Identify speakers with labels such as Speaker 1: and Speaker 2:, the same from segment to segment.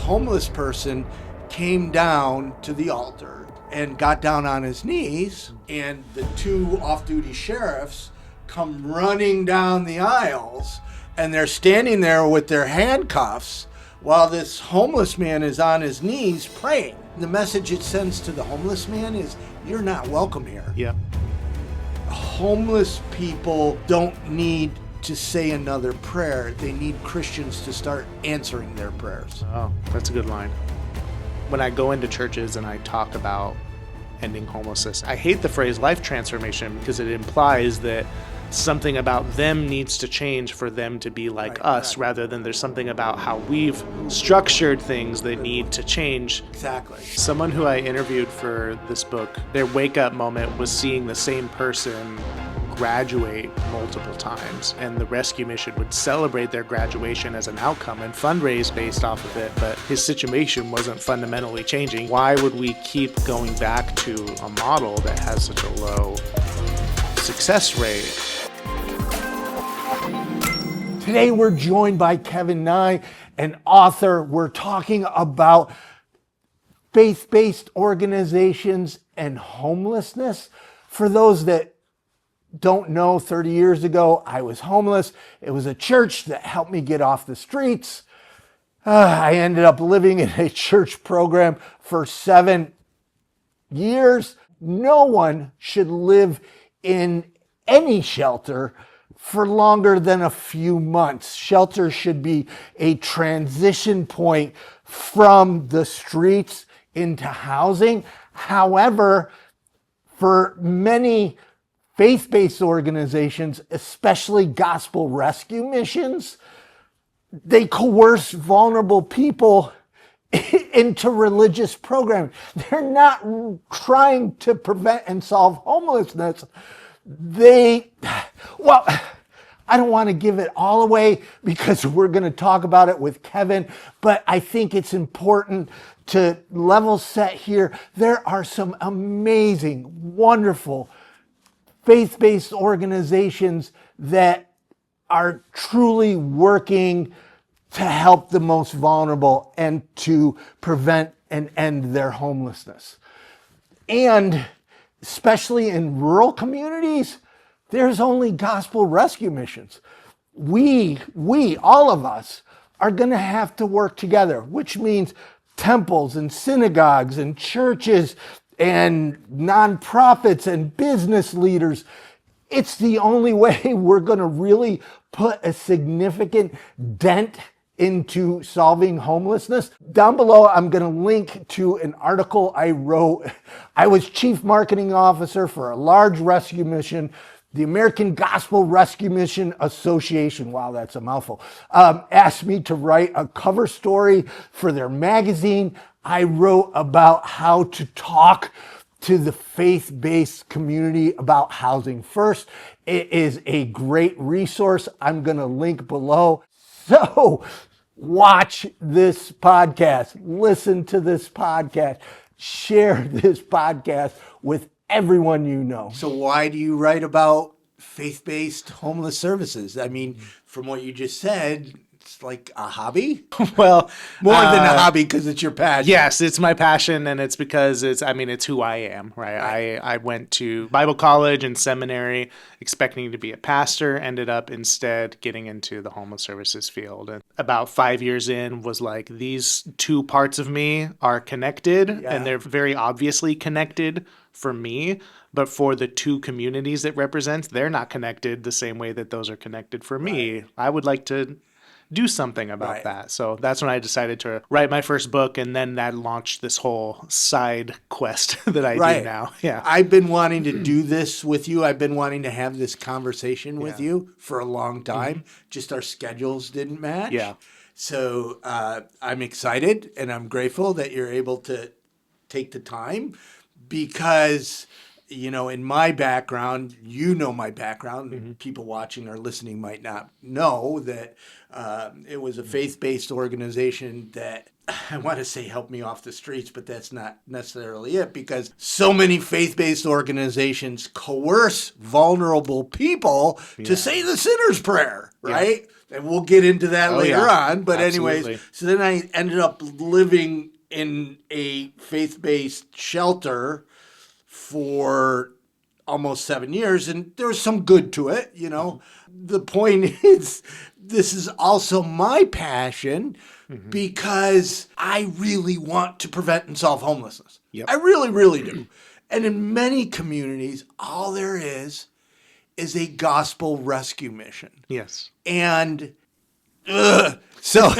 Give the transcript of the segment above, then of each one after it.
Speaker 1: homeless person came down to the altar and got down on his knees, and the two off-duty sheriffs come running down the aisles, and they're standing there with their handcuffs while this homeless man is on his knees praying. The message it sends to the homeless man is, you're not welcome here.
Speaker 2: Yeah.
Speaker 1: Homeless people don't need to say another prayer. They need Christians to start answering their prayers.
Speaker 2: Oh, that's a good line. When I go into churches and I talk about ending homelessness, I hate the phrase life transformation because it implies that something about them needs to change for them to be like us, exactly. Rather than there's something about how we've structured things that need to change.
Speaker 1: Exactly.
Speaker 2: Someone who I interviewed for this book, their wake-up moment was seeing the same person graduate multiple times, and the rescue mission would celebrate their graduation as an outcome and fundraise based off of it, but his situation wasn't fundamentally changing. Why would we keep going back to a model that has such a low success rate?
Speaker 1: Today we're joined by Kevin Nye, an author. We're talking about faith-based organizations and homelessness. For those that don't know, 30 years ago, I was homeless. It was a church that helped me get off the streets. I ended up living in a church program for 7 years. No one should live in any shelter for longer than a few months. Shelter should be a transition point from the streets into housing. However, for many faith-based organizations, especially gospel rescue missions, they coerce vulnerable people into religious programming. They're not trying to prevent and solve homelessness. I don't want to give it all away because we're going to talk about it with Kevin, but I think it's important to level set here. There are some amazing, wonderful faith-based organizations that are truly working to help the most vulnerable and to prevent and end their homelessness. And especially in rural communities, there's only gospel rescue missions. We, all of us, are going to have to work together, which means temples and synagogues and churches and nonprofits and business leaders. It's the only way we're going to really put a significant dent into solving homelessness. Down below, I'm going to link to an article I wrote. I was chief marketing officer for a large rescue mission. The American Gospel Rescue Mission Association, wow, that's a mouthful, asked me to write a cover story for their magazine. I wrote about how to talk to the faith-based community about housing first. It is a great resource. I'm going to link below. So watch this podcast, listen to this podcast, share this podcast with everyone you know. So why do you write about faith-based homeless services? I mean, from what you just said, it's like a hobby?
Speaker 2: Well,
Speaker 1: more than a hobby because it's your passion.
Speaker 2: Yes, it's my passion, and it's because it's who I am, right? I went to Bible college and seminary expecting to be a pastor, ended up instead getting into the homeless services field. And about 5 years in was like, these two parts of me are connected, and they're very obviously connected for me. But for the two communities that represents, they're not connected the same way that those are connected for me. I would like to do something about that. So that's when I decided to write my first book, and then that launched this whole side quest that I do now. Yeah.
Speaker 1: I've been wanting to do this with you. I've been wanting to have this conversation with you for a long time. Just our schedules didn't match.
Speaker 2: Yeah.
Speaker 1: So I'm excited and I'm grateful that you're able to take the time because, you know, in my background, my background, people watching or listening might not know that it was a faith-based organization that I want to say help me off the streets, but that's not necessarily it, because so many faith-based organizations coerce vulnerable people to say the sinner's prayer, right? And we'll get into that later on. But
Speaker 2: Absolutely.
Speaker 1: anyways, so then I ended up living in a faith-based shelter for almost 7 years, and there was some good to it, you know. The point is, this is also my passion because I really want to prevent and solve homelessness.
Speaker 2: Yep.
Speaker 1: I really, really do. And in many communities, all there is a gospel rescue mission.
Speaker 2: Yes.
Speaker 1: And so,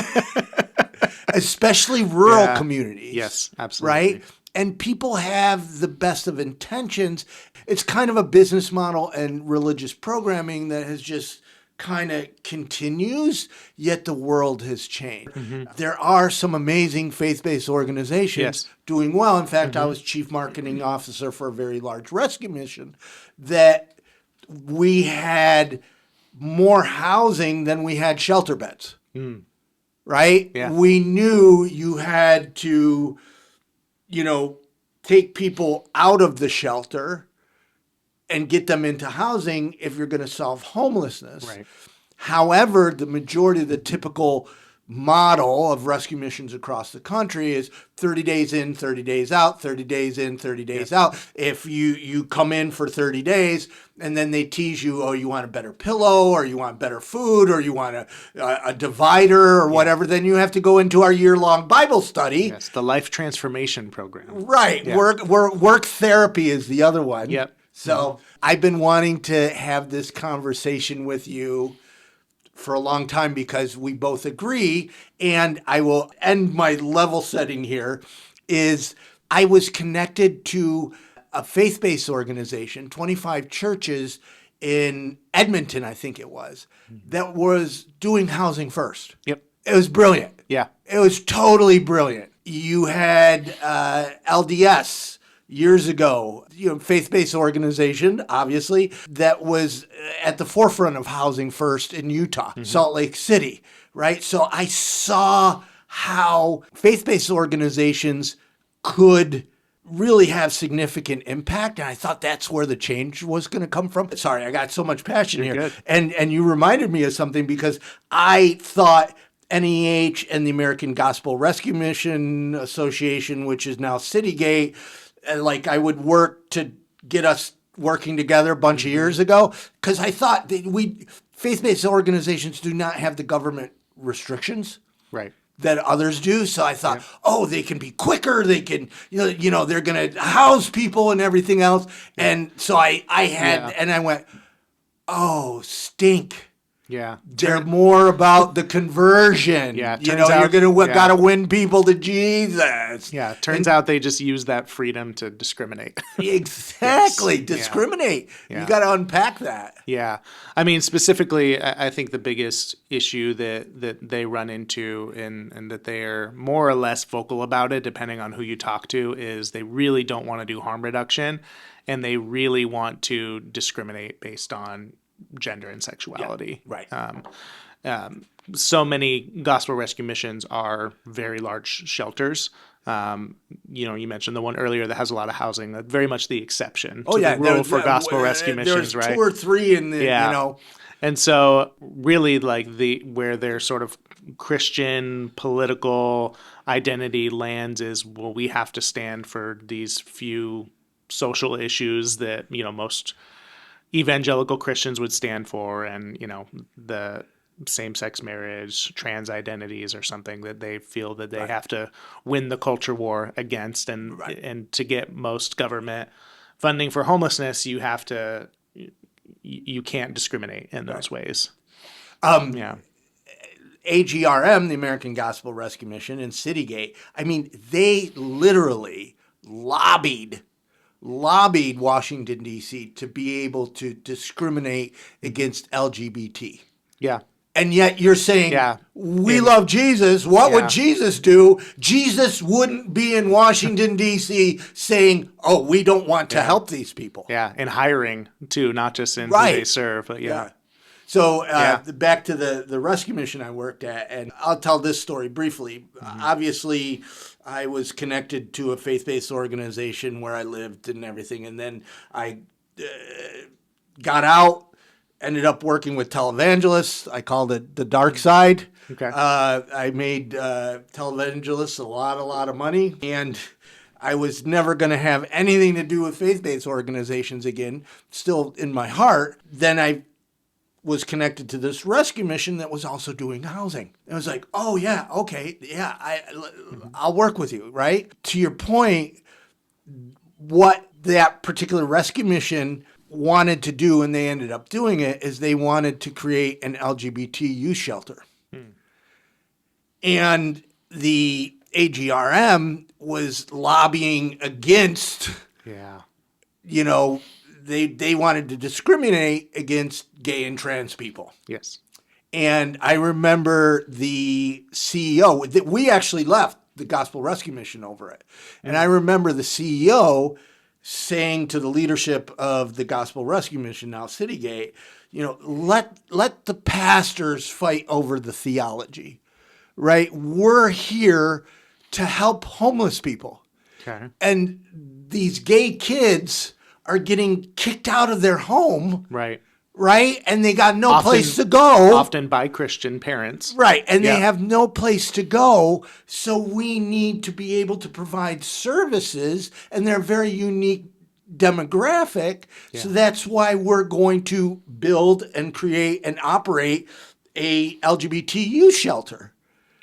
Speaker 1: especially rural communities.
Speaker 2: Yes, absolutely.
Speaker 1: Right? And people have the best of intentions. It's kind of a business model and religious programming that has just kind of continues, yet the world has changed. There are some amazing faith-based organizations doing well. In fact, I was chief marketing officer for a very large rescue mission that we had more housing than we had shelter beds. Right?
Speaker 2: Yeah.
Speaker 1: We knew you had to, you know, take people out of the shelter and get them into housing if you're going to solve homelessness.
Speaker 2: Right.
Speaker 1: However, the majority of the typical model of rescue missions across the country is 30 days in, 30 days out, 30 days in, 30 days out. If you come in for 30 days and then they tease you, oh, you want a better pillow, or you want better food, or you want a divider or whatever, then you have to go into our year-long Bible study.
Speaker 2: Yes, the Life Transformation Program.
Speaker 1: Right.
Speaker 2: Yeah.
Speaker 1: Work therapy is the other one.
Speaker 2: Yep.
Speaker 1: So I've been wanting to have this conversation with you for a long time because we both agree, and I will end my level setting here, is I was connected to a faith-based organization, 25 churches in Edmonton, I think it was, that was doing housing first.
Speaker 2: Yep.
Speaker 1: It was brilliant.
Speaker 2: Yeah.
Speaker 1: It was totally brilliant. You had LDS years ago, you know, faith-based organization, obviously, that was at the forefront of housing first in Utah, Salt Lake City, right? So I saw how faith-based organizations could really have significant impact, and I thought that's where the change was going to come from. Sorry, I got so much passion here.
Speaker 2: Good.
Speaker 1: And you reminded me of something, because I thought NEH and the American Gospel Rescue Mission Association, which is now Citygate, like I would work to get us working together a bunch of years ago, because I thought that faith-based organizations do not have the government restrictions
Speaker 2: Right.
Speaker 1: that others do. So I thought, oh, they can be quicker. They can, you know, they're going to house people and everything else. And so I had, and I went, oh, stink.
Speaker 2: Yeah.
Speaker 1: They're more about the conversion.
Speaker 2: Yeah,
Speaker 1: you
Speaker 2: turns
Speaker 1: know,
Speaker 2: out-
Speaker 1: you're
Speaker 2: yeah.
Speaker 1: got to win people to Jesus.
Speaker 2: Yeah. Turns out they just use that freedom to discriminate.
Speaker 1: Exactly.
Speaker 2: Yes.
Speaker 1: Discriminate.
Speaker 2: Yeah.
Speaker 1: You got to unpack that.
Speaker 2: Yeah. I mean, specifically, I think the biggest issue that they run into and that they are more or less vocal about it, depending on who you talk to, is they really don't want to do harm reduction, and they really want to discriminate based on gender and sexuality.
Speaker 1: Right.
Speaker 2: So many gospel rescue missions are very large shelters. You know, you mentioned the one earlier that has a lot of housing. That's very much the exception to the rule for gospel rescue missions,
Speaker 1: there's
Speaker 2: right?
Speaker 1: 2 or 3 in the, you know.
Speaker 2: And so really like where their sort of Christian political identity lands is, well, we have to stand for these few social issues that, you know, most evangelical Christians would stand for, and, you know, the same-sex marriage, trans identities, or something that they feel that they have to win the culture war against, and to get most government funding for homelessness, you have to, you can't discriminate in those ways. Yeah.
Speaker 1: AGRM, the American Gospel Rescue Mission, and Citygate, I mean, they literally lobbied Washington, D.C. to be able to discriminate against LGBT.
Speaker 2: Yeah.
Speaker 1: And yet you're saying, we love Jesus. What would Jesus do? Jesus wouldn't be in Washington, D.C. saying, oh, we don't want to help these people.
Speaker 2: Yeah. And hiring too, not just in who they serve, but
Speaker 1: So
Speaker 2: Yeah.
Speaker 1: back to the rescue mission I worked at, and I'll tell this story briefly. Obviously, I was connected to a faith-based organization where I lived and everything, and then I got out, ended up working with televangelists. I called it the dark side.
Speaker 2: Okay.
Speaker 1: I made televangelists a lot of money, and I was never going to have anything to do with faith-based organizations again, still in my heart. Then I was connected to this rescue mission that was also doing housing. It was like, oh yeah, okay, yeah, I'll work with you, right? To your point, what that particular rescue mission wanted to do, and they ended up doing it, is they wanted to create an LGBT youth shelter. And the AGRM was lobbying against,
Speaker 2: Yeah.
Speaker 1: they wanted to discriminate against gay and trans people.
Speaker 2: Yes.
Speaker 1: And I remember the CEO, that we actually left the Gospel Rescue Mission over it. And I remember the CEO saying to the leadership of the Gospel Rescue Mission, now Citygate, let the pastors fight over the theology, right? We're here to help homeless people.
Speaker 2: Okay.
Speaker 1: And these gay kids are getting kicked out of their home,
Speaker 2: Right.
Speaker 1: right? And they got no place to go.
Speaker 2: Often by Christian parents.
Speaker 1: Right. And
Speaker 2: Yeah.
Speaker 1: they have no place to go. So we need to be able to provide services, and they're a very unique demographic.
Speaker 2: Yeah.
Speaker 1: So that's why we're going to build and create and operate a LGBT youth shelter.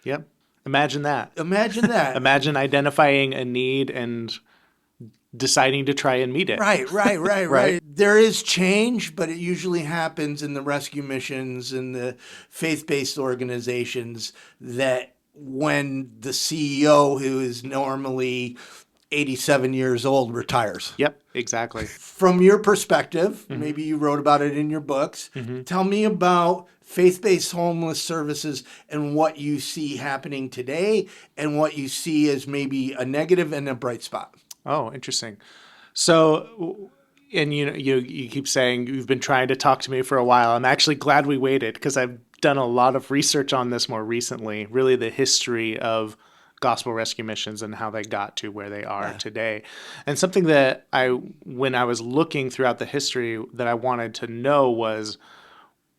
Speaker 2: Yep. Imagine that.
Speaker 1: Imagine that.
Speaker 2: Imagine identifying a need and deciding to try and meet it.
Speaker 1: Right. There is change, but it usually happens in the rescue missions and the faith-based organizations that when the CEO, who is normally 87 years old, retires.
Speaker 2: Yep, exactly.
Speaker 1: From your perspective, maybe you wrote about it in your books, tell me about faith-based homeless services and what you see happening today and what you see as maybe a negative and a bright spot.
Speaker 2: Oh, interesting. So, and you keep saying you've been trying to talk to me for a while. I'm actually glad we waited because I've done a lot of research on this more recently, really the history of gospel rescue missions and how they got to where they are today. And something that when I was looking throughout the history that I wanted to know was,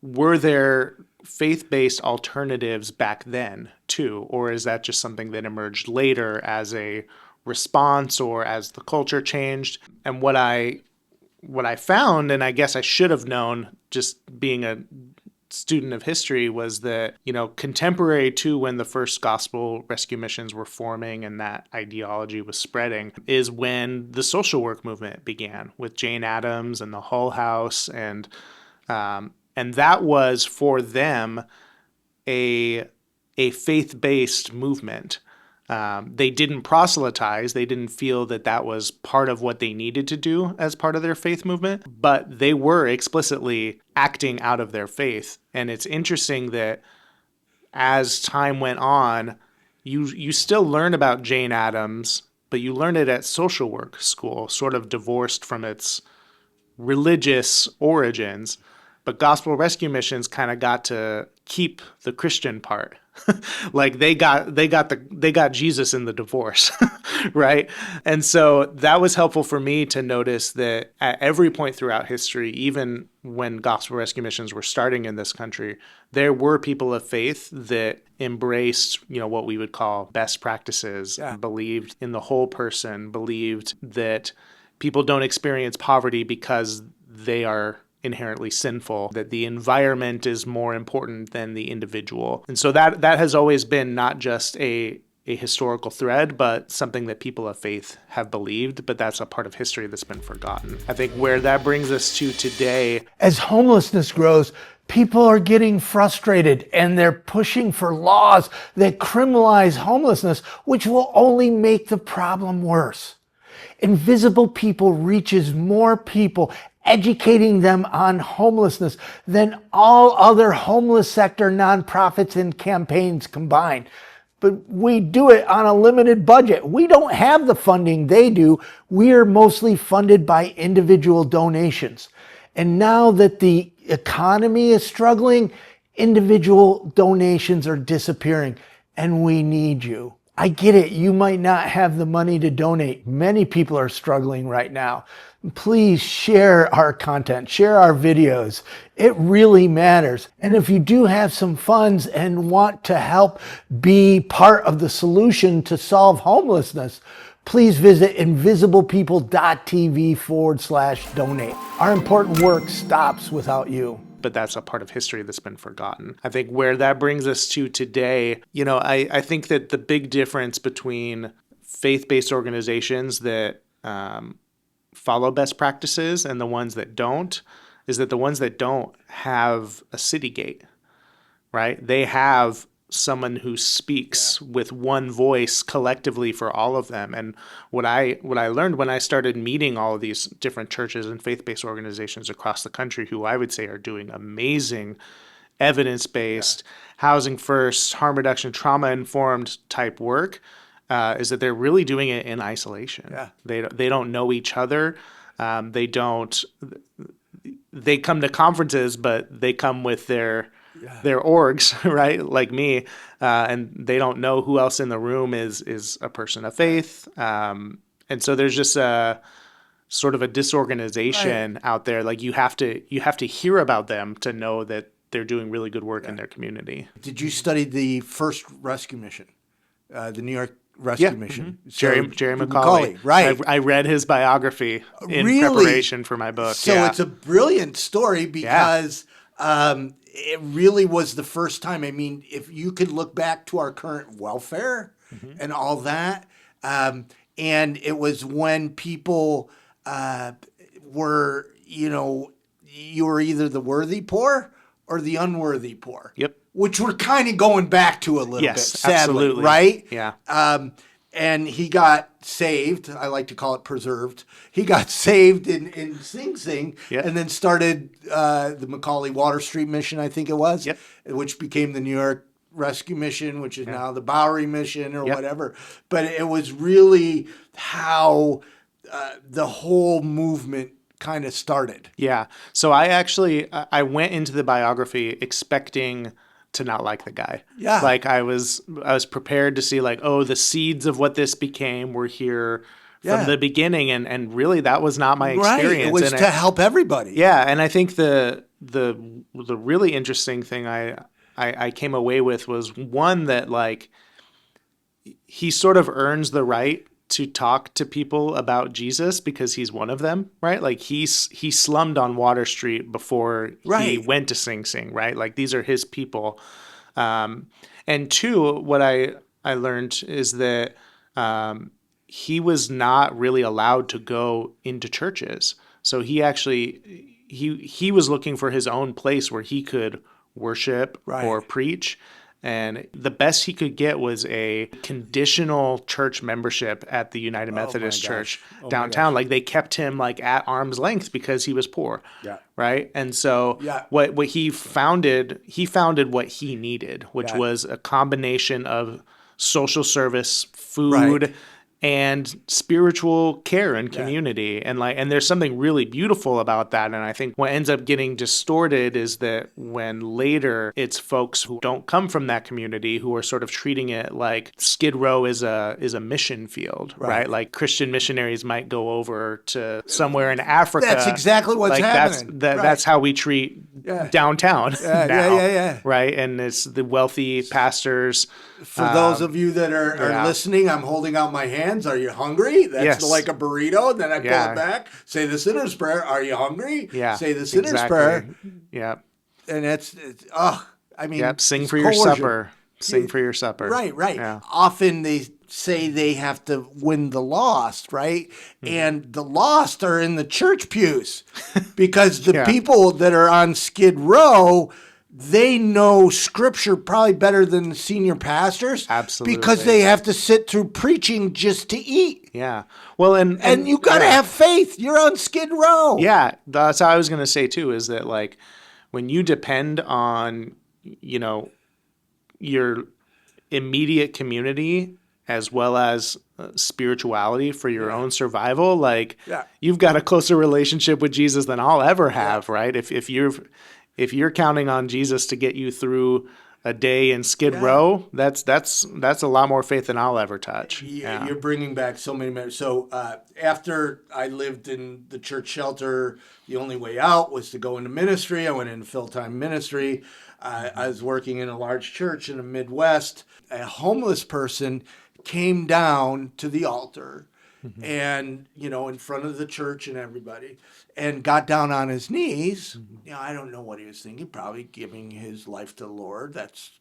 Speaker 2: were there faith-based alternatives back then too? Or is that just something that emerged later as a response or as the culture changed? And what I found, and I guess I should have known just being a student of history, was that, contemporary to when the first gospel rescue missions were forming and that ideology was spreading is when the social work movement began with Jane Addams and the Hull House. And that was for them a faith-based movement. They didn't proselytize. They didn't feel that was part of what they needed to do as part of their faith movement, but they were explicitly acting out of their faith. And it's interesting that as time went on, you still learn about Jane Addams, but you learn it at social work school, sort of divorced from its religious origins. But gospel rescue missions kind of got to keep the Christian part. Like they got Jesus in the divorce, right? And so that was helpful for me to notice that at every point throughout history, even when gospel rescue missions were starting in this country, there were people of faith that embraced, what we would call best practices, believed in the whole person, believed that people don't experience poverty because they are inherently sinful, that the environment is more important than the individual. And so that has always been not just a historical thread, but something that people of faith have believed, but that's a part of history that's been forgotten. I think where that brings us to today.
Speaker 1: As homelessness grows, people are getting frustrated and they're pushing for laws that criminalize homelessness, which will only make the problem worse. Invisible People reaches more people, educating them on homelessness than all other homeless sector nonprofits and campaigns combined. But we do it on a limited budget. We don't have the funding they do. We are mostly funded by individual donations. And now that the economy is struggling, individual donations are disappearing, and we need you. I get it. You might not have the money to donate. Many people are struggling right now. Please share our content, share our videos. It really matters. And if you do have some funds and want to help be part of the solution to solve homelessness, please visit invisiblepeople.tv/donate. Our important work stops without you.
Speaker 2: But that's a part of history that's been forgotten. I think where that brings us to today, I think that the big difference between faith-based organizations that follow best practices and the ones that don't is that the ones that don't have a Citygate, right? They have someone who speaks with one voice collectively for all of them. And what I learned when I started meeting all of these different churches and faith-based organizations across the country, who I would say are doing amazing evidence-based, housing first, harm reduction, trauma-informed type work, is that they're really doing it in isolation.
Speaker 1: Yeah.
Speaker 2: They don't know each other. They come to conferences, but they come with their orgs, right? Like me, and they don't know who else in the room is a person of faith. And so there's just a sort of a disorganization out there. Like you have to hear about them to know that they're doing really good work in their community.
Speaker 1: Did you study the first rescue mission, the New York Rescue Mission?
Speaker 2: Mm-hmm. Jerry McCauley.
Speaker 1: Right.
Speaker 2: I read his biography in preparation for my book.
Speaker 1: So it's a brilliant story because it really was the first time. I mean, if you could look back to our current welfare and all that, and it was when people were, you were either the worthy poor or the unworthy poor.
Speaker 2: Yep.
Speaker 1: Which we're kind of going back to a little bit, sadly,
Speaker 2: absolutely.
Speaker 1: right?
Speaker 2: Yeah.
Speaker 1: And he got saved. I like to call it preserved. He got saved in Sing Sing, and then started the Macaulay Water Street Mission, I think it was, which became the New York Rescue Mission, which is now the Bowery Mission or whatever. But it was really how the whole movement kind of started.
Speaker 2: Yeah. So I went into the biography expecting to not like the guy.
Speaker 1: Yeah.
Speaker 2: Like I was prepared to see like, oh, the seeds of what this became were here from the beginning. And really that was not my experience.
Speaker 1: Right. It was to help everybody.
Speaker 2: Yeah. And I think the really interesting thing I came away with was one that like he sort of earns the right to talk to people about Jesus because he's one of them, right? Like he slummed on Water Street before he went to Sing Sing, right? Like these are his people. And two, what I learned is that he was not really allowed to go into churches. So he actually, he was looking for his own place where he could worship or preach. And the best he could get was a conditional church membership at the United Methodist Church downtown. Like they kept him like at arm's length because he was poor. Yeah. Right. And so what he founded what he needed, which was a combination of social service, food, and spiritual care and community. And there's something really beautiful about that. And I think what ends up getting distorted is that when later it's folks who don't come from that community who are sort of treating it like Skid Row is a mission field, right? Like Christian missionaries might go over to somewhere in Africa.
Speaker 1: That's exactly what's happening.
Speaker 2: That's how we treat downtown now. Right? And it's the wealthy pastors.
Speaker 1: For those of you that are listening, I'm holding out my hands. Are you hungry? That's like a burrito. And then I pull it back. Say the sinner's prayer. Are you hungry? Yeah. Say the sinner's prayer.
Speaker 2: Yeah.
Speaker 1: And it's
Speaker 2: sing for your supper. Sing for your supper.
Speaker 1: Right. Yeah. Often they say they have to win the lost, right? Mm-hmm. And the lost are in the church pews because the people that are on Skid Row, they know scripture probably better than the senior pastors.
Speaker 2: Absolutely.
Speaker 1: Because they have to sit through preaching just to eat.
Speaker 2: Yeah. Well, and
Speaker 1: you got to have faith. You're on Skid Row.
Speaker 2: Yeah. That's how I was going to say too, is that like when you depend on, your immediate community as well as spirituality for your own survival, like
Speaker 1: Yeah.
Speaker 2: you've got a closer relationship with Jesus than I'll ever have, right? If you're counting on Jesus to get you through a day in Skid Row, that's a lot more faith than I'll ever touch. Yeah.
Speaker 1: You're bringing back so many memories. So after I lived in the church shelter, the only way out was to go into ministry. I went into full-time ministry. I was working in a large church in the Midwest. A homeless person came down to the altar and, in front of the church and everybody, and got down on his knees. I don't know what he was thinking, probably giving his life to the Lord. That's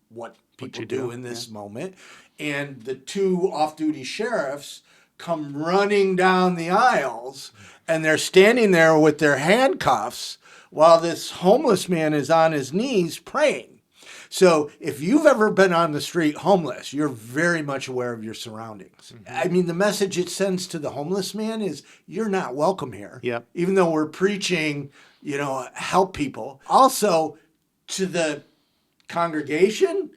Speaker 1: what people do in this moment. And the two off-duty sheriffs come running down the aisles, and they're standing there with their handcuffs while this homeless man is on his knees praying. So if you've ever been on the street homeless, you're very much aware of your surroundings. I mean, the message it sends to the homeless man is you're not welcome here.
Speaker 2: Yep.
Speaker 1: Even though we're preaching, help people. Also, to the congregation,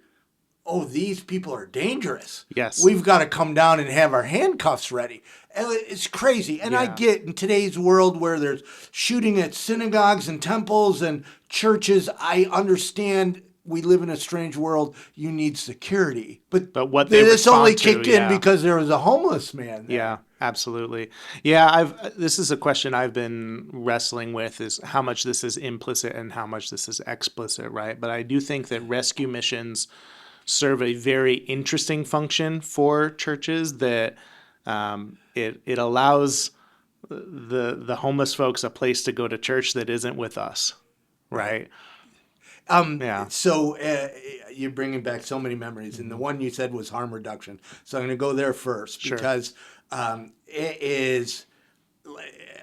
Speaker 1: these people are dangerous.
Speaker 2: Yes.
Speaker 1: We've got to come down and have our handcuffs ready. And it's crazy. And I get in today's world where there's shooting at synagogues and temples and churches, I understand we live in a strange world. You need security. But
Speaker 2: what they
Speaker 1: this only
Speaker 2: respond to,
Speaker 1: kicked in because there was a homeless man there.
Speaker 2: Yeah, absolutely. Yeah, this is a question I've been wrestling with, is how much this is implicit and how much this is explicit, right? But I do think that rescue missions serve a very interesting function for churches, that it allows the homeless folks a place to go to church that isn't with us, right?
Speaker 1: So you're bringing back so many memories, and the one you said was harm reduction. So I'm going to go there first because it is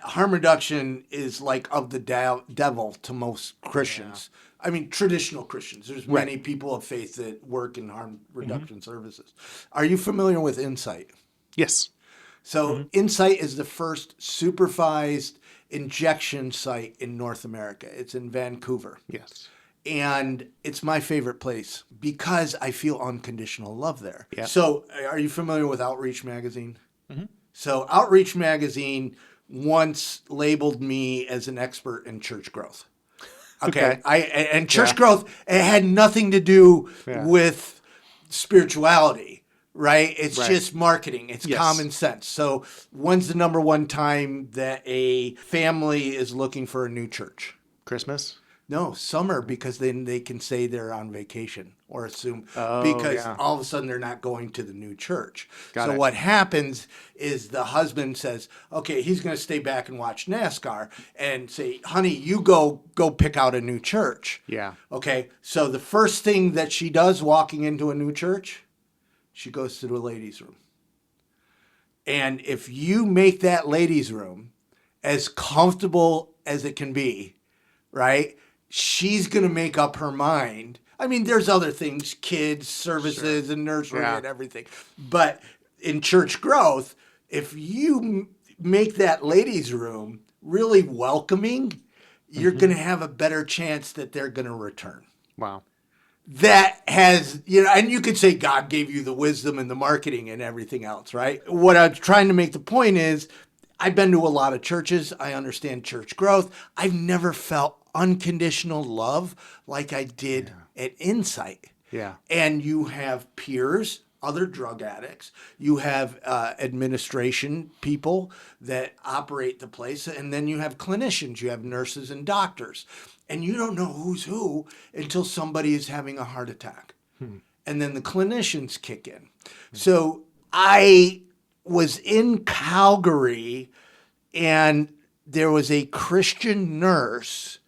Speaker 1: harm reduction is like of the devil to most Christians. I mean, traditional Christians. There's many people of faith that work in harm reduction services. Are you familiar with Insight?
Speaker 2: Yes.
Speaker 1: So Insight is the first supervised injection site in North America. It's in Vancouver.
Speaker 2: Yes.
Speaker 1: And it's my favorite place because I feel unconditional love there.
Speaker 2: Yeah.
Speaker 1: So are you familiar with Outreach Magazine? So Outreach Magazine once labeled me as an expert in church growth. Okay. And church growth, it had nothing to do with spirituality, right? It's just marketing. It's common sense. So when's the number one time that a family is looking for a new church?
Speaker 2: Christmas?
Speaker 1: No, summer, because then they can say they're on vacation or assume because all of a sudden they're not going to the new church. So what happens is the husband says, okay, he's going to stay back and watch NASCAR and say, honey, you go pick out a new church.
Speaker 2: Yeah.
Speaker 1: Okay. So the first thing that she does walking into a new church, she goes to the ladies' room. And if you make that ladies' room as comfortable as it can be, right? She's going to make up her mind. I mean, there's other things, kids, services, and nursery and everything. But in church growth, if you make that ladies' room really welcoming, you're going to have a better chance that they're going to return.
Speaker 2: Wow.
Speaker 1: That has, and you could say God gave you the wisdom and the marketing and everything else, right? What I'm trying to make the point is, I've been to a lot of churches. I understand church growth. I've never felt unconditional love like I did at Insight.
Speaker 2: Yeah.
Speaker 1: And you have peers, other drug addicts. You have administration people that operate the place. And then you have clinicians. You have nurses and doctors. And you don't know who's who until somebody is having a heart attack. And then the clinicians kick in. So I was in Calgary, and there was a Christian nurse.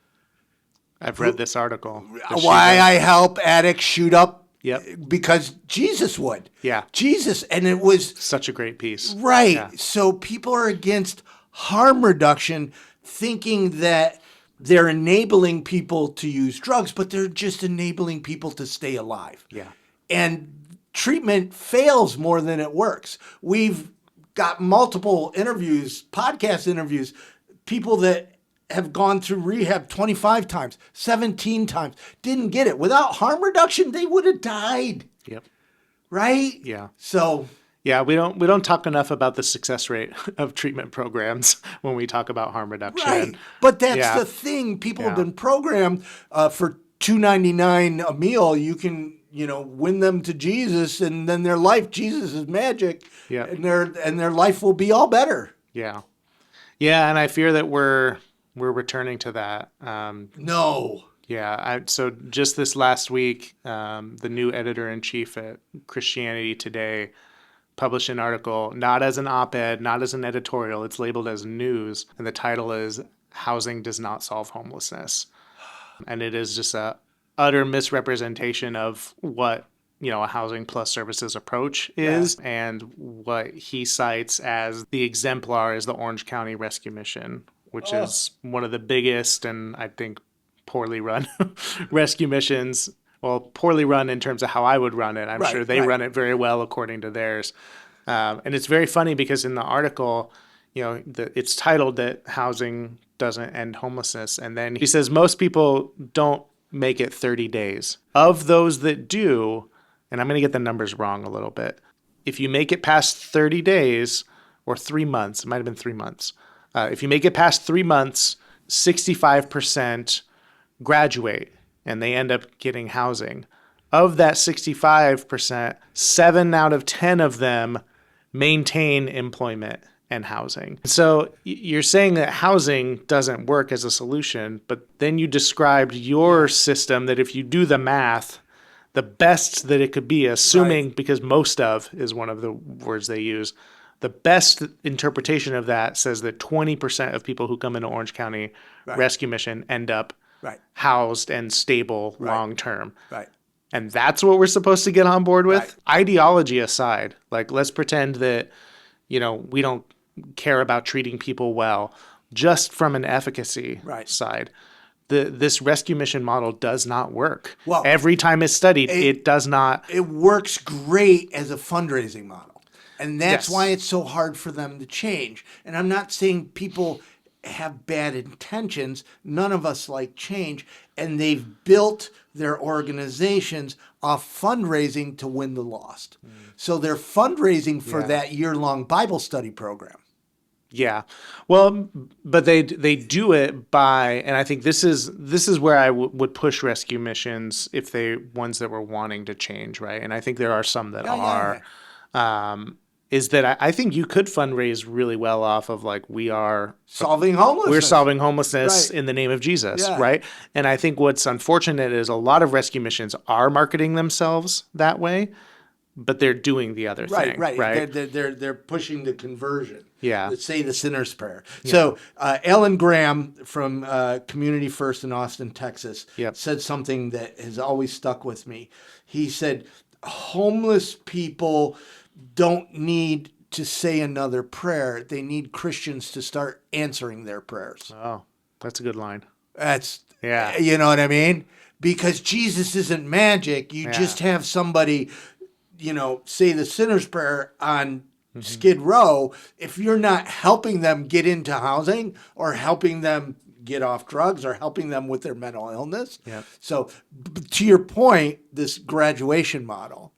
Speaker 2: I've read this article.
Speaker 1: Why I help addicts shoot up?
Speaker 2: Yep.
Speaker 1: Because Jesus would.
Speaker 2: Yeah.
Speaker 1: Jesus. And it was
Speaker 2: such a great piece.
Speaker 1: Right.
Speaker 2: Yeah.
Speaker 1: So people are against harm reduction, thinking that they're enabling people to use drugs, but they're just enabling people to stay alive.
Speaker 2: Yeah.
Speaker 1: And treatment fails more than it works. We've got multiple interviews, podcast interviews, people that have gone through rehab 25 times, 17 times, didn't get it. Without harm reduction, they would have died.
Speaker 2: Yep.
Speaker 1: right?
Speaker 2: Yeah.
Speaker 1: So,
Speaker 2: Yeah, we don't talk enough about the success rate of treatment programs when we talk about harm reduction.
Speaker 1: right. But that's
Speaker 2: Yeah.
Speaker 1: the thing. People have
Speaker 2: Yeah.
Speaker 1: been programmed for $2.99 a meal. You can, win them to Jesus, and then their life, Jesus is magic,
Speaker 2: Yeah.
Speaker 1: and their life will be all better.
Speaker 2: Yeah. Yeah, and I fear that we're returning to that.
Speaker 1: No.
Speaker 2: Yeah, so just this last week, the new editor-in-chief at Christianity Today published an article, not as an op-ed, not as an editorial. It's labeled as news, and the title is "Housing Does Not Solve Homelessness," and it is just a utter misrepresentation of what a housing plus services approach is, and what he cites as the exemplar is the Orange County Rescue Mission, which is one of the biggest and I think poorly run rescue missions. Well, poorly run in terms of how I would run it. I'm sure they run it very well according to theirs. And it's very funny because in the article, it's titled that housing doesn't end homelessness. And then he says most people don't make it 30 days. Of those that do, and I'm going to get the numbers wrong a little bit, if you make it past 30 days or 3 months, it might have been 3 months. If you make it past 3 months, 65% graduate and they end up getting housing. Of that 65%, 7 out of 10 of them maintain employment and housing. So you're saying that housing doesn't work as a solution, but then you described your system that if you do the math, the best that it could be, assuming, because most of is one of the words they use, the best interpretation of that says that 20% of people who come into Orange County Rescue Mission end up housed and stable long term.
Speaker 1: Right.
Speaker 2: And that's what we're supposed to get on board with? Ideology aside, like let's pretend that, we don't care about treating people well, just from an efficacy side. This rescue mission model does not work. Well, every time it's studied, it does not.
Speaker 1: It works great as a fundraising model. And that's why it's so hard for them to change. And I'm not saying people have bad intentions. None of us like change. And they've built their organizations off fundraising to win the lost. So they're fundraising for that year-long Bible study program.
Speaker 2: Yeah. Well, but they do it by, and I think this is where I would push rescue missions if ones that were wanting to change, right? And I think there are some that are. Is that I think you could fundraise really well off of like we are
Speaker 1: solving homelessness.
Speaker 2: We're solving homelessness in the name of Jesus, right? And I think what's unfortunate is a lot of rescue missions are marketing themselves that way, but they're doing the other thing, right?
Speaker 1: They're pushing the conversion.
Speaker 2: Yeah.
Speaker 1: Let's say the sinner's prayer. Yeah. So Alan Graham from Community First in Austin, Texas, said something that has always stuck with me. He said, homeless people don't need to say another prayer. They need Christians to start answering their prayers.
Speaker 2: Oh, that's a good line.
Speaker 1: You know what I mean? Because Jesus isn't magic. You just have somebody, say the sinner's prayer on Skid Row. If you're not helping them get into housing or helping them get off drugs or helping them with their mental illness. So to your point, this graduation model.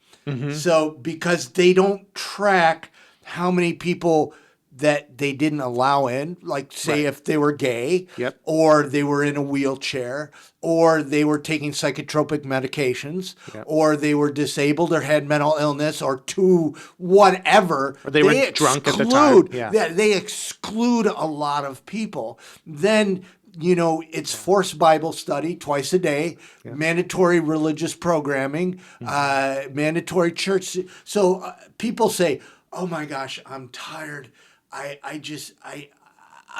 Speaker 1: So because they don't track how many people that they didn't allow in, like say if they were gay or they were in a wheelchair or they were taking psychotropic medications or they were disabled or had mental illness or whatever.
Speaker 2: Or they were drunk at the time.
Speaker 1: They exclude a lot of people. Then it's forced Bible study twice a day, mandatory religious programming, mandatory church. So people say, oh my gosh, I'm tired. I'm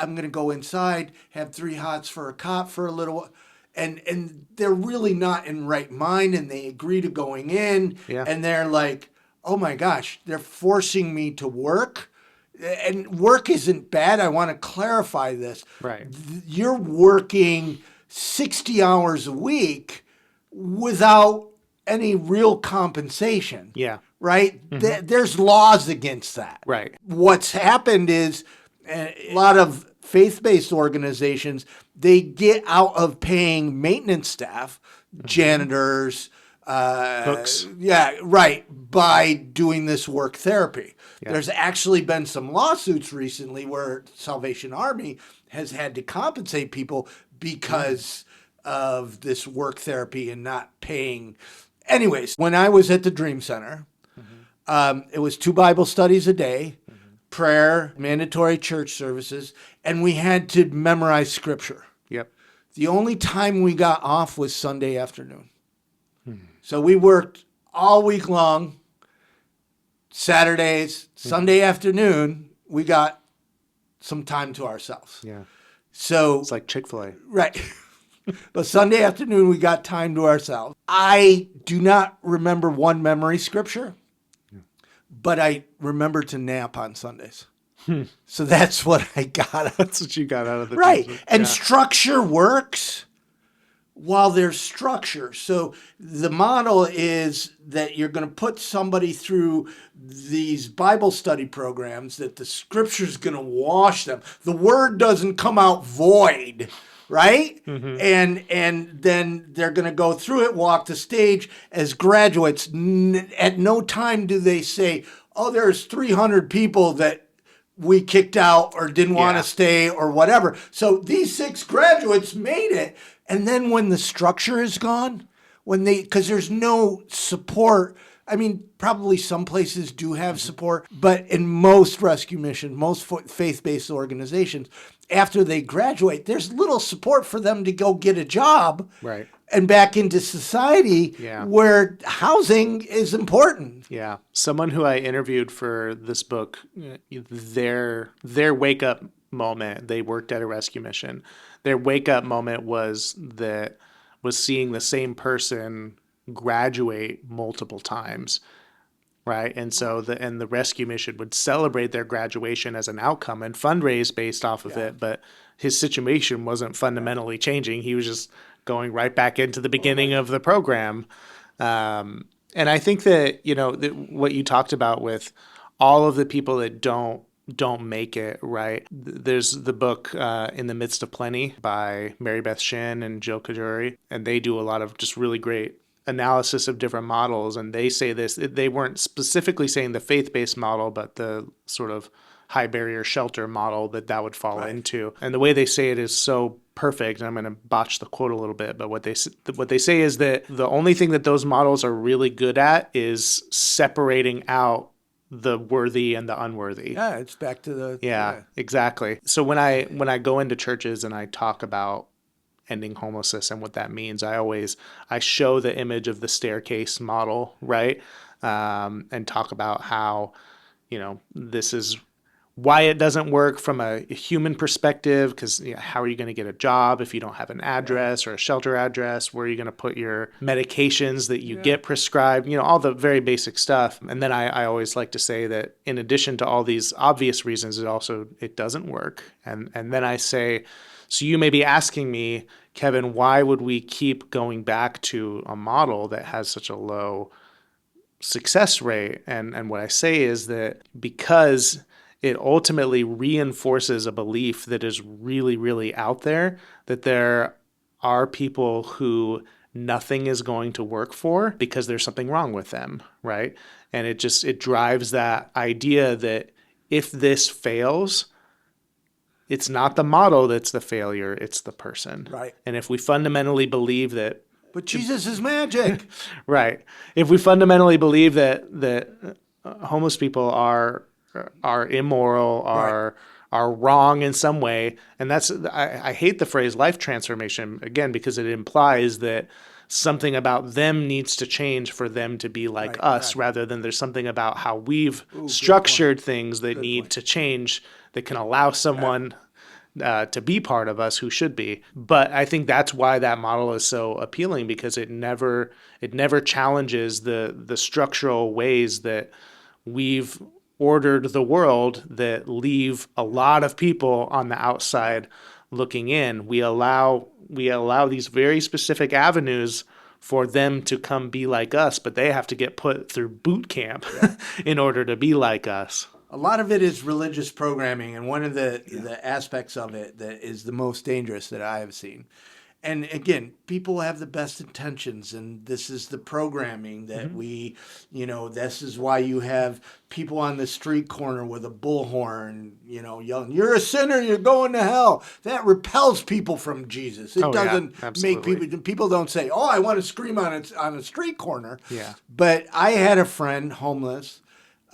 Speaker 1: going to go inside, have 3 hots for a cot for a little while. And they're really not in right mind and they agree to going in and they're like, oh my gosh, they're forcing me to work. And work isn't bad. I want to clarify this.
Speaker 2: Right.
Speaker 1: You're working 60 hours a week without any real compensation.
Speaker 2: Yeah.
Speaker 1: Right? There's laws against that.
Speaker 2: Right.
Speaker 1: What's happened is a lot of faith-based organizations, they get out of paying maintenance staff, janitors,
Speaker 2: Books.
Speaker 1: Yeah, right. By doing this work therapy.
Speaker 2: Yeah.
Speaker 1: There's actually been some lawsuits recently where Salvation Army has had to compensate people because of this work therapy and not paying. Anyways, when I was at the Dream Center, it was 2 Bible studies a day, prayer, mandatory church services, and we had to memorize scripture.
Speaker 2: Yep.
Speaker 1: The only time we got off was Sunday afternoon. So we worked all week long, Saturdays, Sunday afternoon, we got some time to ourselves.
Speaker 2: Yeah.
Speaker 1: So
Speaker 2: It's like Chick-fil-A.
Speaker 1: right. But Sunday afternoon, we got time to ourselves. I do not remember one memory scripture, but I remember to nap on Sundays. So that's what I got.
Speaker 2: That's what you got out of the
Speaker 1: Right.
Speaker 2: teacher.
Speaker 1: And
Speaker 2: Yeah.
Speaker 1: structure works while there's structure. So the model is that you're going to put somebody through these Bible study programs that the scripture's going to wash them. The word doesn't come out void, right? And then they're going to go through it, walk the stage as graduates. At no time do they say, oh, there's 300 people that we kicked out or didn't want
Speaker 2: Yeah.
Speaker 1: to stay or whatever. So these 6 graduates made it. And then when the structure is gone, because there's no support, I mean, probably some places do have support, but in most rescue missions, most faith-based organizations, after they graduate, there's little support for them to go get a job
Speaker 2: Right.
Speaker 1: and back into society
Speaker 2: Yeah.
Speaker 1: where housing is important.
Speaker 2: Yeah. Someone who I interviewed for this book, their wake up moment, they worked at a rescue mission. Their wake up moment was seeing the same person graduate multiple times. Right. And so the rescue mission would celebrate their graduation as an outcome and fundraise based off of it. But his situation wasn't fundamentally changing. He was just going right back into the beginning of the program. And I think that, what you talked about with all of the people that don't make it, right? There's the book In the Midst of Plenty by Mary Beth Shin and Jill Kajuri, and they do a lot of just really great analysis of different models. And they say this, they weren't specifically saying the faith-based model, but the sort of high barrier shelter model that would fall into. And the way they say it is so perfect. And I'm going to botch the quote a little bit, but what they say is that the only thing that those models are really good at is separating out the worthy and the unworthy.
Speaker 1: Yeah, it's back to the...
Speaker 2: Yeah, exactly. So when I go into churches and I talk about ending homelessness and what that means, I show the image of the staircase model, right? And talk about how, this is why it doesn't work from a human perspective, because how are you going to get a job if you don't have an address or a shelter address? Where are you going to put your medications that you get prescribed? All the very basic stuff. And then I always like to say that in addition to all these obvious reasons, it doesn't work. And then I say, so you may be asking me, Kevin, why would we keep going back to a model that has such a low success rate? And what I say is that because it ultimately reinforces a belief that is really, really out there, that there are people who nothing is going to work for because there's something wrong with them, right? And it drives that idea that if this fails, it's not the model that's the failure, it's the person.
Speaker 1: Right.
Speaker 2: And if we fundamentally believe that...
Speaker 1: But Jesus is magic.
Speaker 2: Right. If we fundamentally believe that homeless people are immoral, are wrong in some way, and that's I hate the phrase life transformation again because it implies that something about them needs to change for them to be like us, rather than there's something about how we've structured things that need to change that can allow someone to be part of us who should be. But I think that's why that model is so appealing, because it never challenges the structural ways that we've ordered the world that leave a lot of people on the outside looking in. We allow these very specific avenues for them to come be like us, but they have to get put through boot camp in order to be like us.
Speaker 1: A lot of it is religious programming, and one of the aspects of it that is the most dangerous that I have seen And again, people have the best intentions, and this is the programming that we, this is why you have people on the street corner with a bullhorn, yelling, "You're a sinner, you're going to hell." That repels people from Jesus. It
Speaker 2: Oh, yeah,
Speaker 1: doesn't make
Speaker 2: absolutely.
Speaker 1: people don't say, "Oh, I want to scream on a street corner."
Speaker 2: Yeah.
Speaker 1: But I had a friend, homeless,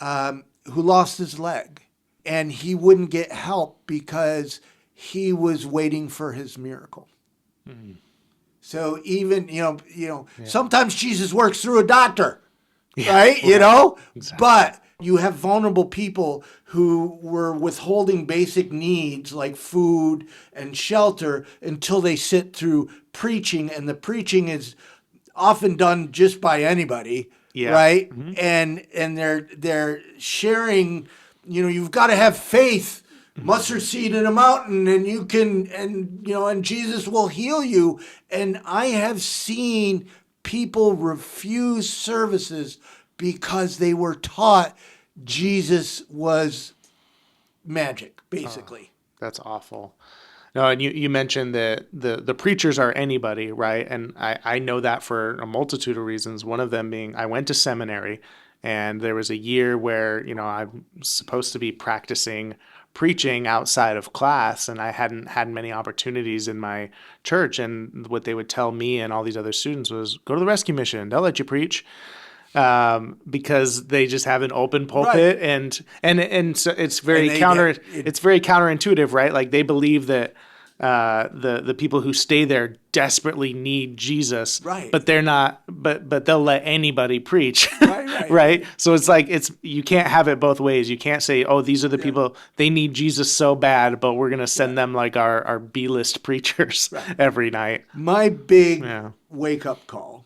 Speaker 1: who lost his leg, and he wouldn't get help because he was waiting for his miracle. So even sometimes Jesus works through a doctor, right?
Speaker 2: Exactly.
Speaker 1: But you have vulnerable people who were withholding basic needs like food and shelter until they sit through preaching, and the preaching is often done just by anybody,
Speaker 2: Yeah.
Speaker 1: right? And they're sharing. You've got to have faith. Mustard seed in a mountain, and you can, and Jesus will heal you. And I have seen people refuse services because they were taught Jesus was magic, basically.
Speaker 2: That's awful. No, and you mentioned that the preachers are anybody, right? And I know that for a multitude of reasons. One of them being I went to seminary, and there was a year where, I'm supposed to be practicing preaching outside of class, and I hadn't had many opportunities in my church. And what they would tell me and all these other students was, go to the rescue mission. They'll let you preach. Because they just have an open pulpit,
Speaker 1: Right.
Speaker 2: and so it's very
Speaker 1: And
Speaker 2: it's very counterintuitive, right? Like they believe that the people who stay there desperately need Jesus,
Speaker 1: Right.
Speaker 2: but they're not, but they'll let anybody preach,
Speaker 1: Right.
Speaker 2: right? So it's like you can't have it both ways. You can't say, oh, these are the people, they need Jesus so bad, but we're gonna send them like our B-list preachers every night.
Speaker 1: My big
Speaker 2: Yeah.
Speaker 1: wake-up call,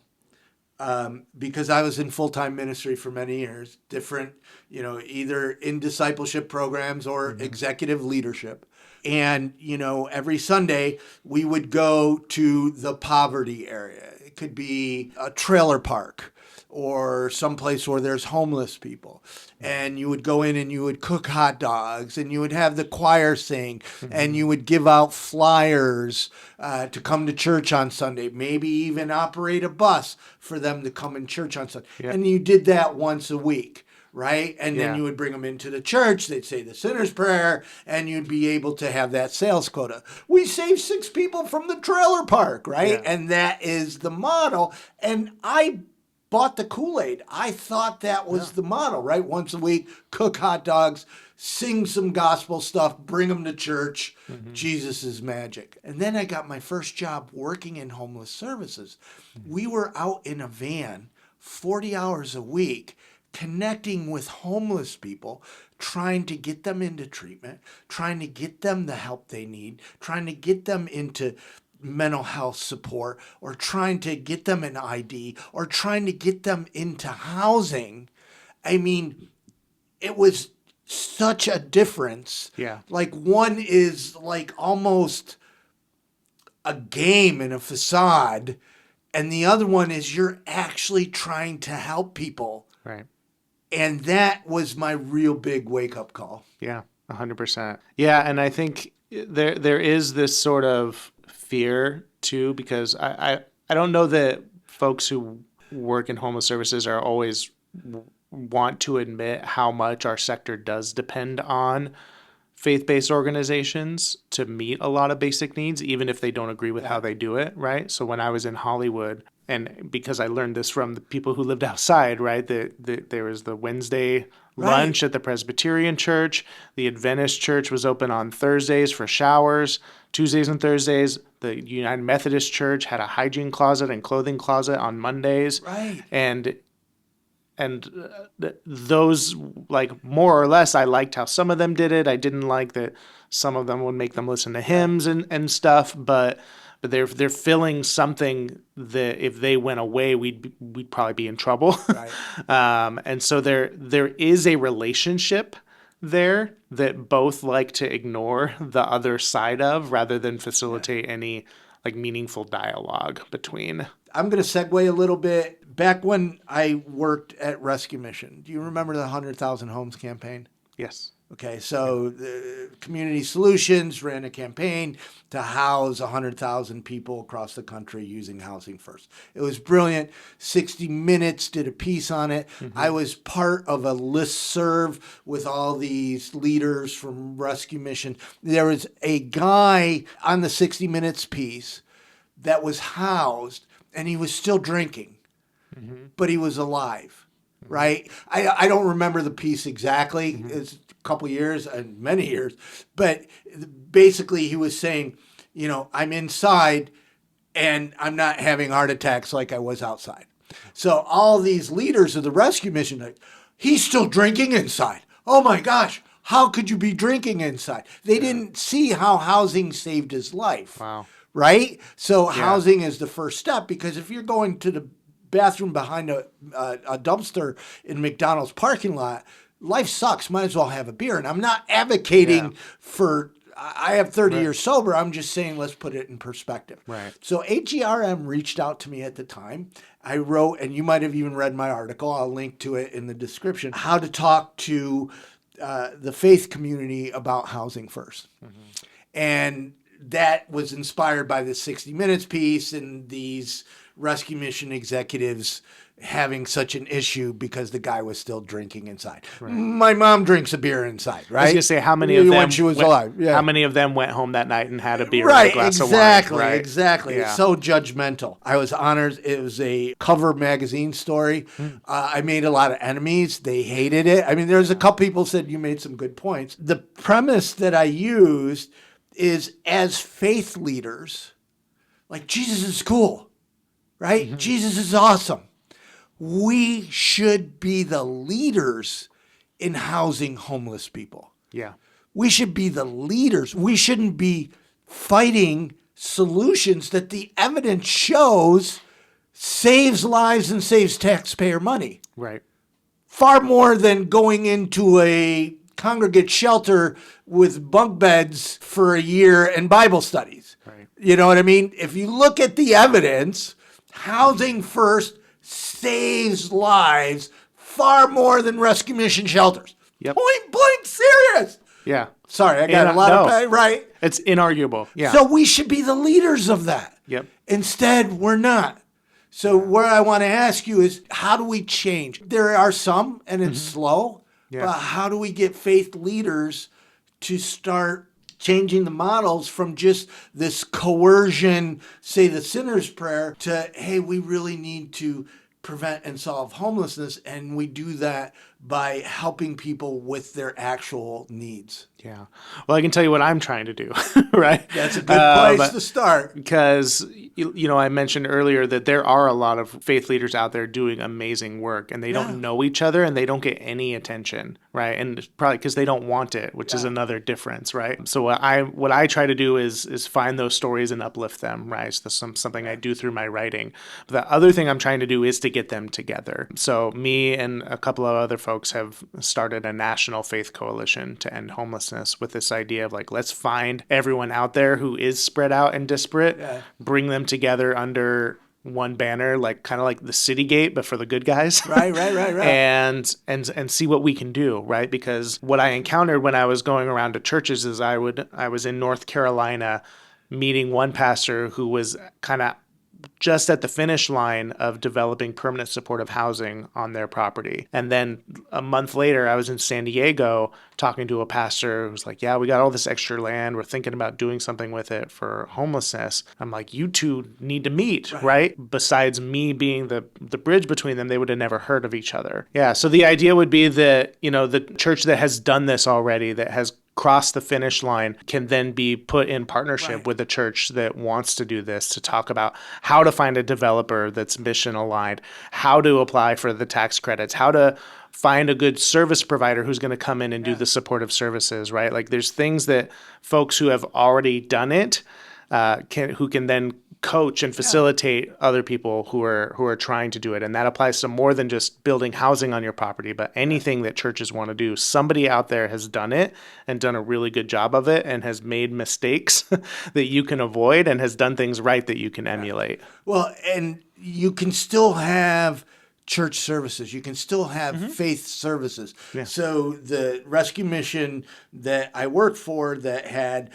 Speaker 1: because I was in full-time ministry for many years, different, either in discipleship programs or executive leadership. And, every Sunday we would go to the poverty area. It could be a trailer park or someplace where there's homeless people. And you would go in and you would cook hot dogs, and you would have the choir sing, and you would give out flyers to come to church on Sunday, maybe even operate a bus for them to come in church on Sunday.
Speaker 2: Yeah.
Speaker 1: And you did that once a week, right? And then
Speaker 2: Yeah.
Speaker 1: you would bring them into the church, they'd say the sinner's prayer, and you'd be able to have that sales quota. We saved 6 people from the trailer park, right?
Speaker 2: Yeah.
Speaker 1: And that is the model. And I bought the Kool-Aid. I thought that was the model, right? Once a week, cook hot dogs, sing some gospel stuff, bring them to church. Jesus is magic. And then I got my first job working in homeless services. We were out in a van 40 hours a week connecting with homeless people, trying to get them into treatment, trying to get them the help they need, trying to get them into mental health support, or trying to get them an ID, or trying to get them into housing. I mean, it was such a difference.
Speaker 2: Yeah.
Speaker 1: Like one is like almost a game and a facade, and the other one is you're actually trying to help people.
Speaker 2: Right.
Speaker 1: And that was my real big wake-up call.
Speaker 2: Yeah, 100%. Yeah, and I think there is this sort of fear too, because I don't know that folks who work in homeless services are always want to admit how much our sector does depend on faith-based organizations to meet a lot of basic needs, even if they don't agree with how they do it, right? So when I was in Hollywood, and because I learned this from the people who lived outside, right? There was the Wednesday lunch at the Presbyterian Church. The Adventist Church was open on Thursdays for showers. Tuesdays and Thursdays, the United Methodist Church had a hygiene closet and clothing closet on Mondays.
Speaker 1: Right.
Speaker 2: And those, like, more or less, I liked how some of them did it. I didn't like that some of them would make them listen to hymns and stuff, but they're filling something that if they went away, we'd probably be in trouble.
Speaker 1: Right.
Speaker 2: And so there is a relationship there that both like to ignore the other side of, rather than facilitate any like meaningful dialogue between.
Speaker 1: I'm going to segue a little bit. Back when I worked at Rescue Mission, do you remember the 100,000 Homes campaign?
Speaker 2: Yes.
Speaker 1: Okay, so the Community Solutions ran a campaign to house 100,000 people across the country using Housing First. It was brilliant. 60 Minutes did a piece on it. I was part of a listserv with all these leaders from Rescue Mission. There was a guy on the 60 Minutes piece that was housed, and he was still drinking, but he was alive, right? I don't remember the piece exactly. It's a couple years and many years, but basically he was saying, I'm inside and I'm not having heart attacks like I was outside. So all these leaders of the rescue mission, like, he's still drinking inside. Oh my gosh, how could you be drinking inside? They didn't see how housing saved his life.
Speaker 2: Wow.
Speaker 1: Right? So housing is the first step, because if you're going to the bathroom behind a dumpster in McDonald's parking lot, life sucks. Might as well have a beer. And I'm not advocating for, I have 30 years sober. I'm just saying, let's put it in perspective.
Speaker 2: Right.
Speaker 1: So AGRM reached out to me at the time. I wrote, and you might have even read my article, I'll link to it in the description, how to talk to the faith community about Housing First. And that was inspired by the 60 Minutes piece and these rescue mission executives having such an issue because the guy was still drinking inside. Right. My mom drinks a beer inside, right?
Speaker 2: I was going to say, how many of them
Speaker 1: when she was alive? Yeah.
Speaker 2: How many of them went home that night and had a beer
Speaker 1: Right,
Speaker 2: and a glass
Speaker 1: exactly,
Speaker 2: of wine? Right,
Speaker 1: exactly.
Speaker 2: Yeah.
Speaker 1: It's so judgmental. I was honored. It was a cover magazine story. I made a lot of enemies. They hated it. I mean, there's a couple people said you made some good points. The premise that I used is, as faith leaders, like, Jesus is cool, right? Jesus is awesome. We should be the leaders in housing homeless people.
Speaker 2: Yeah.
Speaker 1: We should be the leaders. We shouldn't be fighting solutions that the evidence shows saves lives and saves taxpayer money.
Speaker 2: Right.
Speaker 1: Far more than going into a congregate shelter with bunk beds for a year and Bible studies.
Speaker 2: Right.
Speaker 1: You know what I mean? If you look at the evidence, Housing First saves lives far more than rescue mission shelters.
Speaker 2: Yep.
Speaker 1: Point blank serious.
Speaker 2: Yeah.
Speaker 1: Sorry, I got a lot of pay, right?
Speaker 2: It's inarguable. Yeah.
Speaker 1: So we should be the leaders of that.
Speaker 2: Yep.
Speaker 1: Instead, we're not. So what I want to ask you is, how do we change? There are some, and it's slow, but how do we get faith leaders to start changing the models from just this coercion, say the sinner's prayer, to, hey, we really need to prevent and solve homelessness, and we do that by helping people with their actual needs.
Speaker 2: Yeah. Well, I can tell you what I'm trying to do, right?
Speaker 1: That's a good place to start.
Speaker 2: Because, I mentioned earlier that there are a lot of faith leaders out there doing amazing work, and they don't know each other, and they don't get any attention, right? And it's probably because they don't want it, which is another difference, right? So what I try to do is find those stories and uplift them, right? So that's something I do through my writing. But the other thing I'm trying to do is to get them together. So me and a couple of other folks have started a national faith coalition to end homelessness, with this idea of, like, let's find everyone out there who is spread out and disparate, bring them together under one banner, like kind of like the Citygate, but for the good guys.
Speaker 1: Right.
Speaker 2: and see what we can do, right? Because what I encountered when I was going around to churches is I was in North Carolina meeting one pastor who was kind of just at the finish line of developing permanent supportive housing on their property. And then a month later, I was in San Diego talking to a pastor who was like, yeah, we got all this extra land. We're thinking about doing something with it for homelessness. I'm like, you two need to meet, right? Besides me being the bridge between them, they would have never heard of each other. Yeah. So the idea would be that, the church that has done this already, that has cross the finish line, can then be put in partnership with a church that wants to do this, to talk about how to find a developer that's mission aligned, how to apply for the tax credits, how to find a good service provider who's going to come in and do the supportive services, right? Like, there's things that folks who have already done it who can then coach and facilitate other people who are trying to do it. And that applies to more than just building housing on your property, but anything that churches want to do. Somebody out there has done it and done a really good job of it, and has made mistakes that you can avoid, and has done things right that you can emulate.
Speaker 1: Well, and you can still have church services. You can still have faith services.
Speaker 2: Yeah.
Speaker 1: So the rescue mission that I worked for that had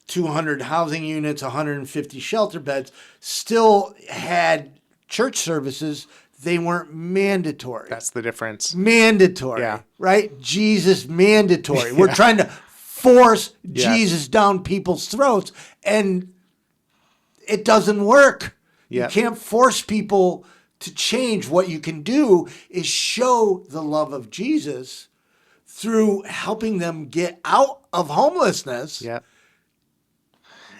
Speaker 1: 200 housing units, 150 shelter beds, still had church services. They weren't mandatory.
Speaker 2: That's the difference.
Speaker 1: Mandatory,
Speaker 2: Yeah.
Speaker 1: right? Jesus mandatory. We're trying to force
Speaker 2: Yes.
Speaker 1: Jesus down people's throats, and it doesn't work.
Speaker 2: Yep.
Speaker 1: You can't force people to change. What you can do is show the love of Jesus through helping them get out of homelessness.
Speaker 2: Yeah.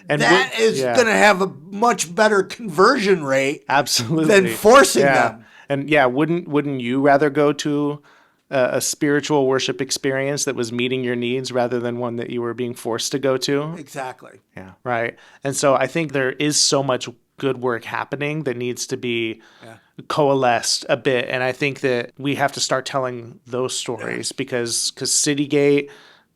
Speaker 2: And
Speaker 1: That is going to have a much better conversion rate
Speaker 2: absolutely
Speaker 1: than forcing them.
Speaker 2: And wouldn't you rather go to a spiritual worship experience that was meeting your needs rather than one that you were being forced to go to?
Speaker 1: Exactly.
Speaker 2: Yeah, right. And so I think there is so much good work happening that needs to be coalesced a bit. And I think that we have to start telling those stories because Citygate,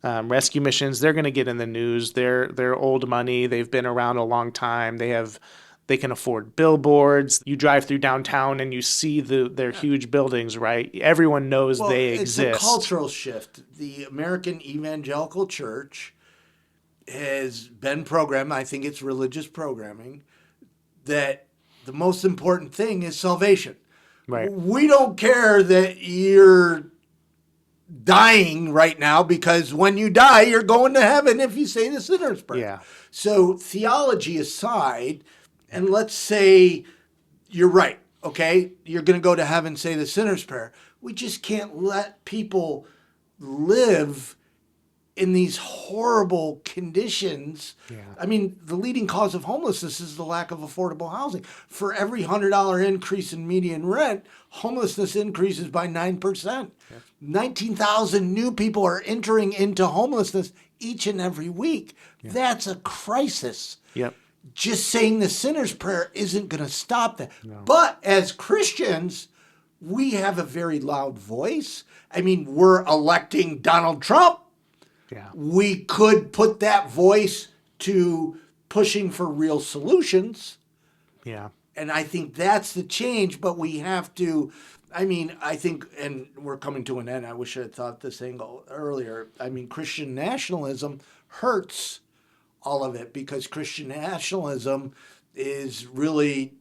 Speaker 2: rescue missions, they're going to get in the news. They're old money. They've been around a long time. They can afford billboards. You drive through downtown and you see their huge buildings, right? Everyone knows they exist.
Speaker 1: It's a cultural shift. The American Evangelical Church has been programmed, I think it's religious programming, that the most important thing is salvation.
Speaker 2: Right.
Speaker 1: We don't care that you're dying right now because when you die, you're going to heaven if you say the sinner's prayer.
Speaker 2: Yeah.
Speaker 1: So theology aside, and let's say you're right, okay? You're going to go to heaven, say the sinner's prayer. We just can't let people live in these horrible conditions.
Speaker 2: Yeah.
Speaker 1: I mean, the leading cause of homelessness is the lack of affordable housing. For every $100 increase in median rent, homelessness increases by 9%. Yeah. 19,000 new people are entering into homelessness each and every week. Yeah. That's a crisis.
Speaker 2: Yep.
Speaker 1: Just saying the sinner's prayer isn't going to stop that.
Speaker 2: No.
Speaker 1: But as Christians, we have a very loud voice. I mean, we're electing Donald Trump.
Speaker 2: Yeah.
Speaker 1: We could put that voice to pushing for real solutions.
Speaker 2: Yeah.
Speaker 1: And I think that's the change, but we have to, I mean, I think, and we're coming to an end. I wish I had thought this angle earlier. I mean, Christian nationalism hurts all of it because Christian nationalism is really,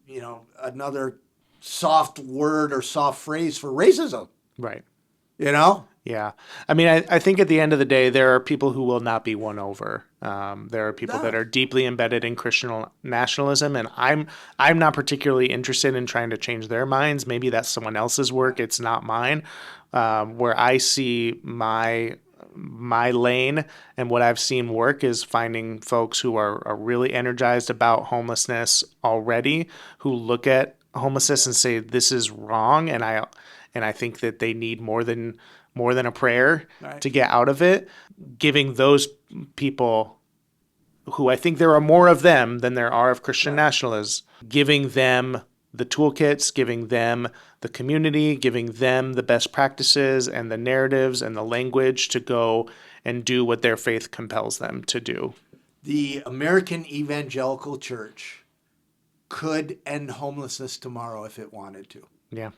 Speaker 1: another soft word or soft phrase for racism.
Speaker 2: Right.
Speaker 1: Yeah.
Speaker 2: I mean, I think at the end of the day, there are people who will not be won over. There are people that are deeply embedded in Christian nationalism, and I'm not particularly interested in trying to change their minds. Maybe that's someone else's work. It's not mine. Where I see my lane and what I've seen work is finding folks who are really energized about homelessness already, who look at homelessness and say, this is wrong. And I think that they need more than a prayer to get out of it, giving those people who I think there are more of them than there are of Christian nationalists, giving them the toolkits, giving them the community, giving them the best practices and the narratives and the language to go and do what their faith compels them to do.
Speaker 1: The American Evangelical Church could end homelessness tomorrow if it wanted to.
Speaker 2: Yeah.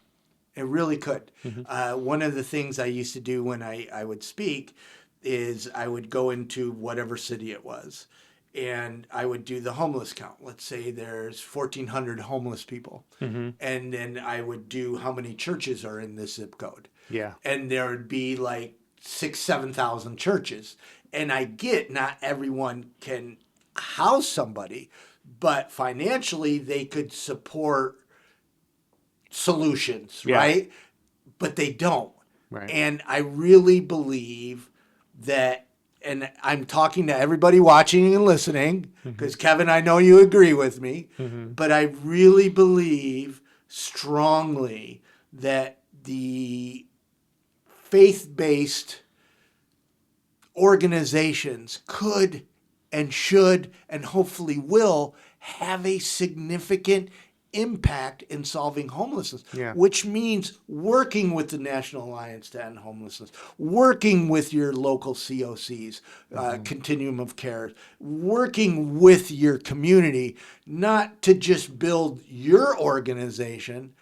Speaker 1: It really could.
Speaker 2: Mm-hmm.
Speaker 1: One of the things I used to do when I would speak is I would go into whatever city it was, and I would do the homeless count. Let's say there's 1,400 homeless people.
Speaker 2: Mm-hmm.
Speaker 1: And then I would do how many churches are in this zip code.
Speaker 2: Yeah.
Speaker 1: And there would be like 7,000 churches. And I get not everyone can house somebody, but financially they could support solutions, right? But they don't.
Speaker 2: Right.
Speaker 1: And I really believe that, and I'm talking to everybody watching and listening, because Kevin, I know you agree with me, but I really believe strongly that the faith-based organizations could and should and hopefully will have a significant impact in solving homelessness, which means working with the National Alliance to End Homelessness, working with your local COCs, Continuum of Care, working with your community, not to just build your organization,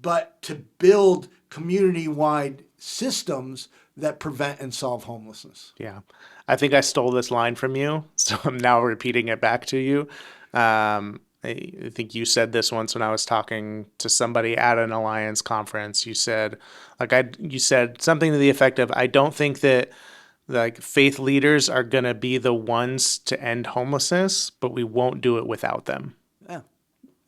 Speaker 1: but to build community-wide systems that prevent and solve homelessness.
Speaker 2: Yeah. I think I stole this line from you, so I'm now repeating it back to you. I think you said this once when I was talking to somebody at an Alliance conference. You said, you said something to the effect of, I don't think that like faith leaders are going to be the ones to end homelessness, but we won't do it without them.
Speaker 1: Yeah.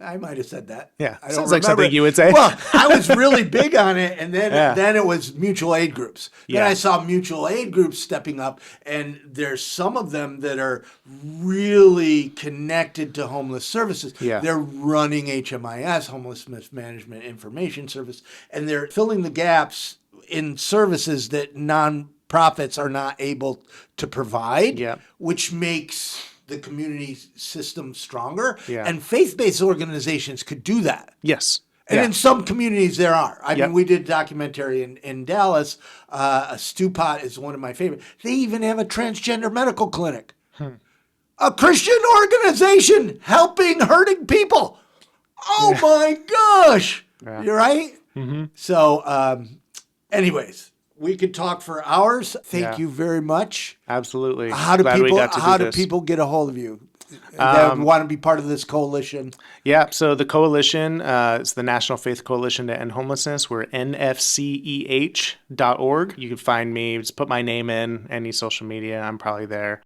Speaker 1: I might have said that.
Speaker 2: Yeah.
Speaker 1: I don't
Speaker 2: Sounds like
Speaker 1: remember
Speaker 2: something you would say.
Speaker 1: Well, I was really big on it, and then
Speaker 2: Yeah.
Speaker 1: then it was mutual aid groups. Then
Speaker 2: Yeah.
Speaker 1: I saw mutual aid groups stepping up, and there's some of them that are really connected to homeless services.
Speaker 2: Yeah.
Speaker 1: They're running HMIS, Homelessness Management Information Service, and they're filling the gaps in services that nonprofits are not able to provide,
Speaker 2: Yeah.
Speaker 1: which makes the community system stronger.
Speaker 2: Yeah.
Speaker 1: And faith-based organizations could do that.
Speaker 2: Yes.
Speaker 1: And
Speaker 2: Yeah.
Speaker 1: in some communities there are. I
Speaker 2: Yep.
Speaker 1: mean, we did a documentary in Dallas. A Stew Pot is one of my favorite. They even have a transgender medical clinic. A Christian organization helping hurting people. Oh my gosh.
Speaker 2: Yeah.
Speaker 1: You're right? Mm-hmm. So, anyways, we could talk for hours. Thank
Speaker 2: Yeah.
Speaker 1: you very much.
Speaker 2: Absolutely.
Speaker 1: How do
Speaker 2: Glad we
Speaker 1: people
Speaker 2: got to do this.
Speaker 1: get a hold of you that want to be part of this coalition?
Speaker 2: Yeah, so the coalition is the National Faith Coalition to End Homelessness. We're nfceh.org. You can find me, just put my name in any social media. I'm probably there.